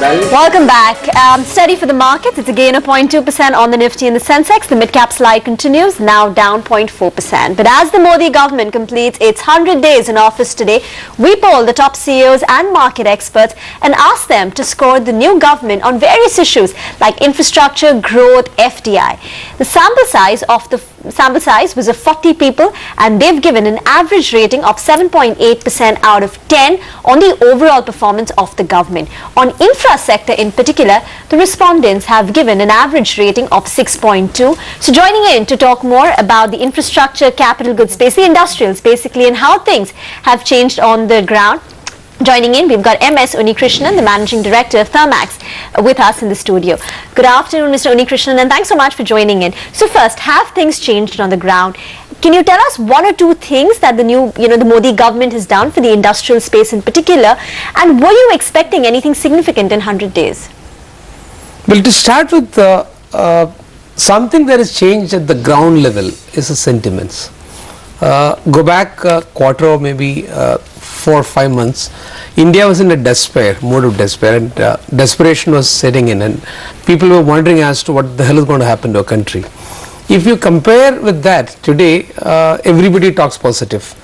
Welcome back. Steady for the markets. It's a gain of 0.2% on the Nifty and the Sensex. The mid-cap slide continues, now down 0.4%. But as the Modi government completes its 100 days in office today, we polled the top CEOs and market experts and asked them to score the new government on various issues like infrastructure, growth, FDI. The sample size was of 40 people, and they've given an average rating of 7.8% out of 10 on the overall performance of the government. On infra sector in particular, the respondents have given an average rating of 6.2. So joining in to talk more about the infrastructure, capital goods space, the industrials basically, and how things have changed on the ground. Joining in, we've got MS Unnikrishnan, the Managing Director of Thermax, with us in the studio. Good afternoon, Mr. Unnikrishnan, and thanks so much for joining in. So first, have things changed on the ground? Can you tell us one or two things that the new, the Modi government has done for the industrial space in particular? And were you expecting anything significant in 100 days? Well, to start with, something that has changed at the ground level is the sentiments. Go back a quarter or maybe 4 or 5 months, India was in a mode of despair, and desperation was setting in, and people were wondering as to what the hell is going to happen to our country. If you compare with that, today everybody talks positive.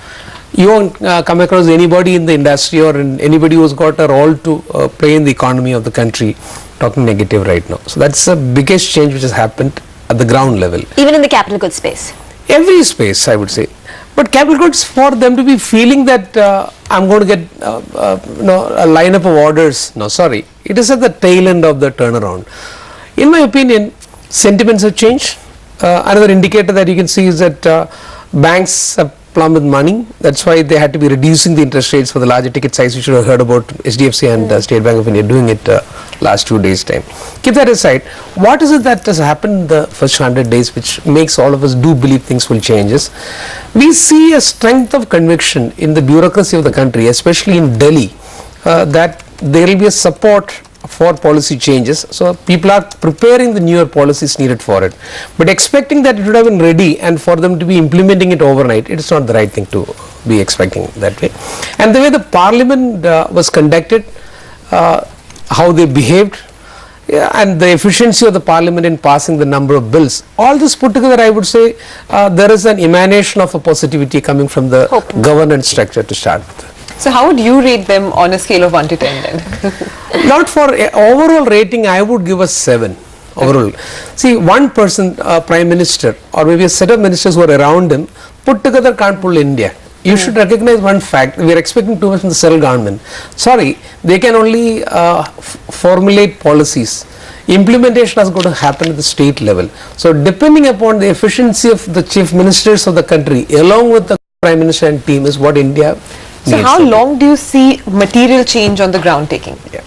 You won't come across anybody in the industry or anybody who's got a role to play in the economy of the country talking negative right now. So that's the biggest change which has happened at the ground level. Even in the capital goods space? Every space, I would say. But capital goods, for them to be feeling that I'm going to get a lineup of orders, no, sorry, it is at the tail end of the turnaround. In my opinion, sentiments have changed. Another indicator that you can see is that banks have plumbed with money. That's why they had to be reducing the interest rates for the larger ticket size. You should have heard about HDFC and State Bank of India doing it last 2 days' time. Keep that aside. What is it that has happened in the first 100 days which makes all of us do believe things will change? We see a strength of conviction in the bureaucracy of the country, especially in Delhi, that there will be a support for policy changes. So people are preparing the newer policies needed for it, but expecting that it would have been ready and for them to be implementing it overnight, it is not the right thing to be expecting that way. And the way the parliament was conducted, how they behaved, and the efficiency of the parliament in passing the number of bills, all this put together, I would say there is an emanation of a positivity coming from the governance structure to start with. So how would you rate them on a scale of 1 to 10 then? Not for overall rating, I would give a 7 overall. See, one person, Prime Minister, or maybe a set of ministers who are around him, put together can't pull India. You should recognize one fact: we are expecting too much from the central government. Sorry, they can only formulate policies. Implementation has got to happen at the state level. So depending upon the efficiency of the chief ministers of the country, along with the Prime Minister and team, is what India So how long do you see material change on the ground taking? Yeah.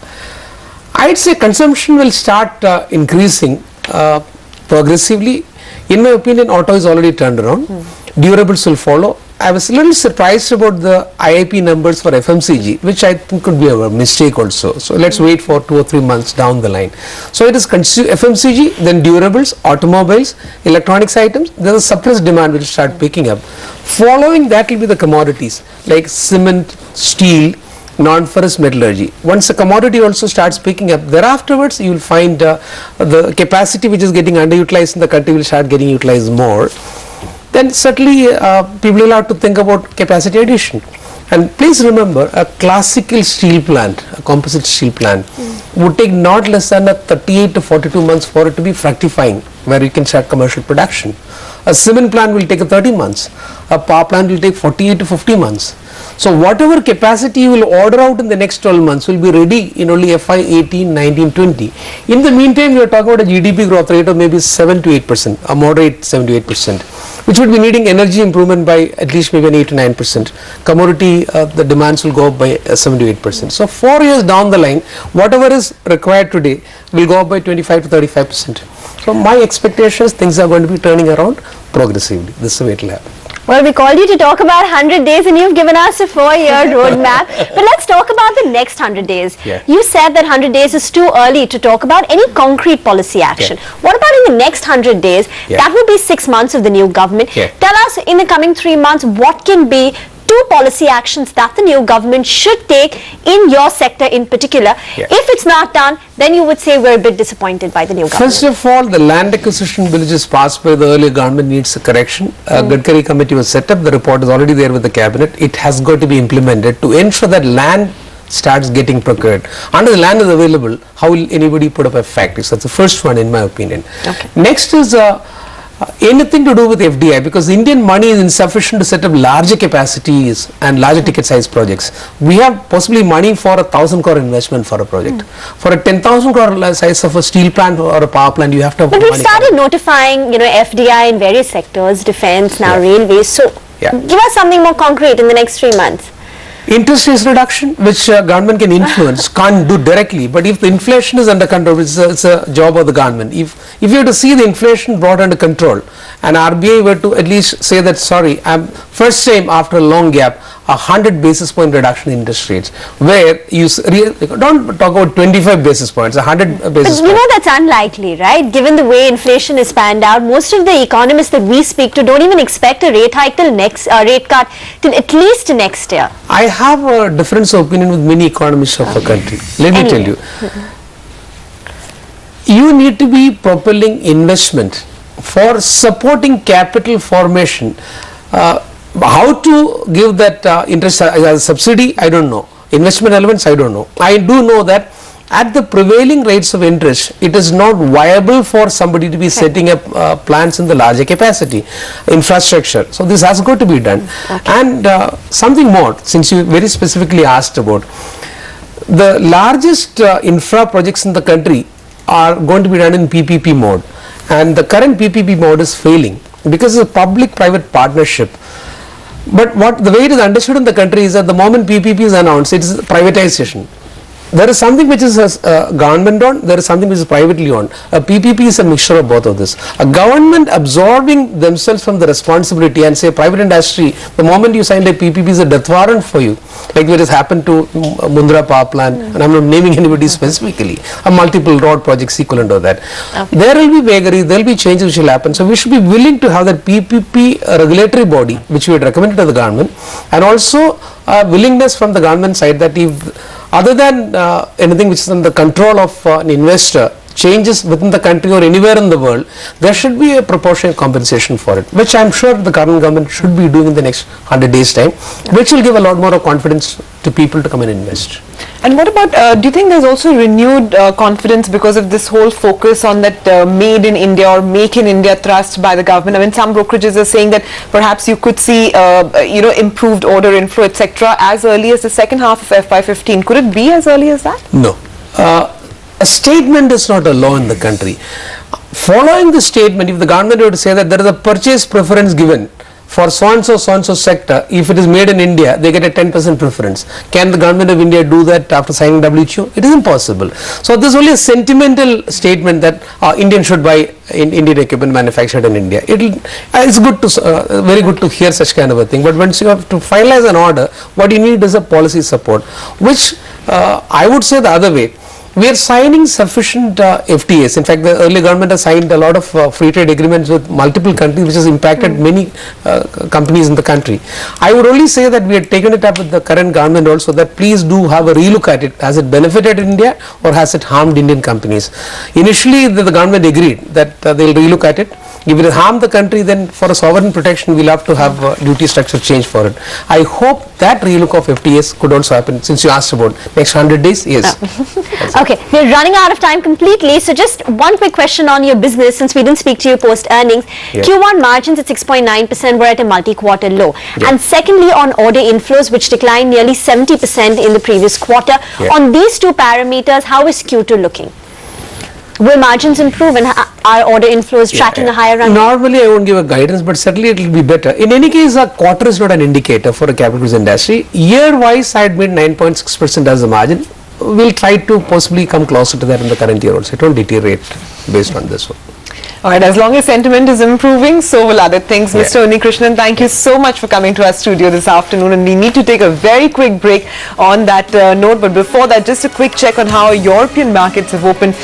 I'd say consumption will start increasing progressively. In my opinion, auto is already turned around. Durables will follow. I was a little surprised about the IIP numbers for FMCG, which I think could be a mistake also. So let's wait for 2 or 3 months down the line. So it is FMCG, then durables, automobiles, electronics items. There is a surplus demand which will start picking up. Following that will be the commodities like cement, steel, non-ferrous metallurgy. Once the commodity also starts picking up, thereafterwards you will find the capacity which is getting underutilized in the country will start getting utilized more. Then certainly people will have to think about capacity addition. And please remember, a classical steel plant, a composite steel plant, would take not less than 38 to 42 months for it to be fructifying, where you can start commercial production. A cement plant will take 30 months. A power plant will take 48 to 50 months. So whatever capacity you will order out in the next 12 months will be ready in only FY 18, 19, 20. In the meantime, we are talking about a GDP growth rate of maybe 7 to 8%, a moderate 7 to 8%, which would be needing energy improvement by at least maybe an 8 to 9%. Commodity, the demands will go up by 7 to 8%. So 4 years down the line, whatever is required today will go up by 25 to 35%. So my expectation is things are going to be turning around progressively. This is the way it will happen. Well, we called you to talk about 100 days and you've given us a 4-year roadmap. But let's talk about the next 100 days. Yeah. You said that 100 days is too early to talk about any concrete policy action. Yeah. What about in the next 100 days? Yeah. That would be 6 months of the new government. Yeah. Tell us in the coming 3 months what can be two policy actions that the new government should take in your sector in particular. Yeah. If it's not done, then you would say we're a bit disappointed by the new government. First of all, the land acquisition bill which is passed by the earlier government needs a correction. Gadkari committee was set up. The report is already there with the cabinet. It has got to be implemented to ensure that land starts getting procured. Until the land is available, how will anybody put up a factory? So that's the first one in my opinion. Okay. Next is anything to do with FDI, because Indian money is insufficient to set up larger capacities and larger ticket size projects. We have possibly money for 1,000 crore investment for a project. For a 10,000 crore size of a steel plant or a power plant, you have to have But we've money. started notifying, FDI in various sectors, defense, now Yeah. railways. So Yeah. give us something more concrete in the next 3 months. Interest rates reduction, which government can influence, can't do directly. But if the inflation is under control, it's a job of the government. If you have to see the inflation brought under control, and RBI were to at least say that, sorry, I'm first time after a long gap, 100 basis point reduction in interest rates, where you don't talk about 25 basis points, 100 But basis you points. know that's unlikely, right? Given the way inflation is panned out, most of the economists that we speak to don't even expect a rate hike till rate cut till at least next year. I have a difference of opinion with many economists of the country. Let me tell you. You need to be propelling investment for supporting capital formation. How to give that interest as a subsidy, I don't know. Investment elements, I don't know. I do know that at the prevailing rates of interest, it is not viable for somebody to be setting up plants in the larger capacity, infrastructure. So this has got to be done. And something more, since you very specifically asked about, the largest infra projects in the country are going to be done in PPP mode. And the current PPP mode is failing because it's a public-private partnership. But the way it is understood in the country is that the moment PPP is announced, it is privatization. There is something which is government owned, there is something which is privately owned. A PPP is a mixture of both of this. A government absorbing themselves from the responsibility and say private industry, the moment you signed a PPP is a death warrant for you. Like what has happened to Mundra power plant, and I'm not naming anybody specifically, a multiple road projects equivalent of that. Okay. There will be vagaries, there will be changes which will happen. So we should be willing to have that PPP regulatory body which we had recommended to the government, and also willingness from the government side that if other than anything which is under the control of an investor, changes within the country or anywhere in the world, there should be a proportionate compensation for it, which I'm sure the current government should be doing in the next 100 days time, which will give a lot more of confidence to people to come and invest. And what about, do you think there's also renewed confidence because of this whole focus on that made in India or make in India thrust by the government? I mean, some brokerages are saying that perhaps you could see, improved order inflow, etc. as early as the second half of FY15. Could it be as early as that? No. A statement is not a law in the country. Following the statement, if the government were to say that there is a purchase preference given for so and so sector, if it is made in India, they get a 10% preference. Can the government of India do that after signing WTO? It is impossible. So this is only a sentimental statement that Indian should buy Indian equipment manufactured in India. It's good to very good to hear such kind of a thing. But once you have to finalize an order, what you need is a policy support, which I would say the other way. We are signing sufficient FTAs. In fact, the earlier government has signed a lot of free trade agreements with multiple countries, which has impacted many companies in the country. I would only say that we had taken it up with the current government also, that please do have a relook at it. Has it benefited India or has it harmed Indian companies? Initially, the government agreed that they will relook at it. If it harmed the country, then for a sovereign protection, we'll have to have duty structure change for it. I hope that relook of FTAs could also happen. Since you asked about next 100 days, yes. Okay, we're running out of time completely. So just one quick question on your business, since we didn't speak to you post earnings. Yeah. Q1 margins at 6.9% were at a multi-quarter low. Yeah. And secondly, on order inflows, which declined nearly 70% in the previous quarter. Yeah. On these two parameters, how is Q2 looking? Will margins improve and are order inflows tracking a higher run? Normally, I won't give a guidance, but certainly it will be better. In any case, a quarter is not an indicator for a capital goods industry. Year-wise, I had made 9.6% as the margin. We'll try to possibly come closer to that in the current year also. It won't deteriorate based on this one. All right, as long as sentiment is improving, so will other things. Yeah. Mr. Unnikrishnan, thank you so much for coming to our studio this afternoon, and we need to take a very quick break on that note. But before that, just a quick check on how European markets have opened.